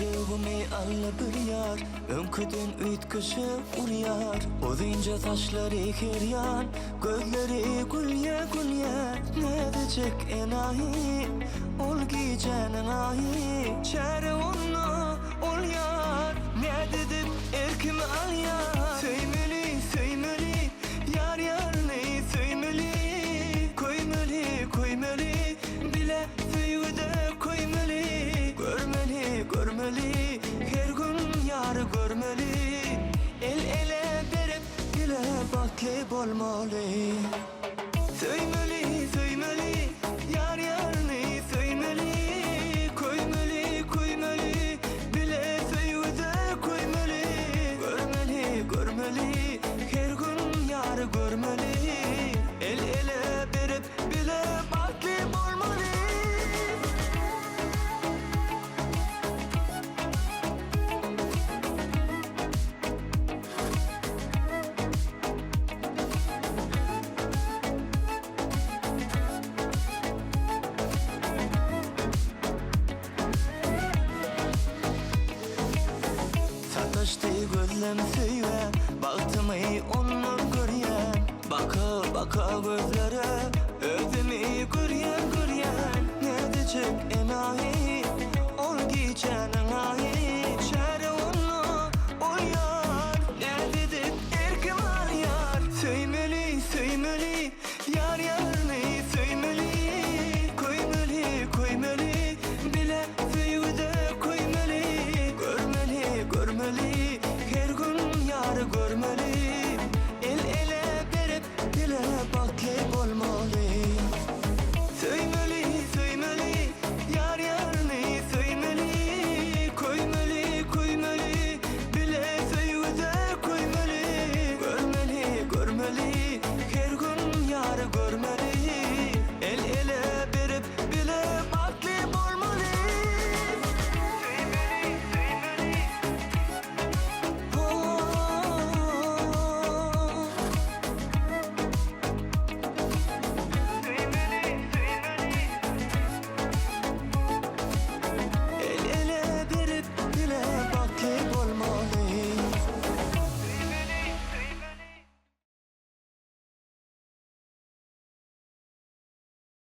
Yüreğimi alla bir yar, önküden ütküşü uryar. O deyince taşları keryan, gözleri gülye gülye. Ne diyecek enayi, ol giyeceksin enayi. Çare onu, ol yar, ne dedim erkimi al yar. Söymeli, söymeli, yar yar ne söymeli. Koymeli, koymeli, bile söyle koymeli. Görmeli, görmeli, her gün yarı görmeli. El ele verip bile bakıp olmalı. Söymeli, söymeli, yar yar ne söymeli. Koymeli, koymeli, bile söyle koymeli. Görmeli, görmeli, her gün yarı görmeli. El ele verip bile bakıp olmalı. Sataştı gözlem söyle, baktım onu görüyen. Baka baka gözlere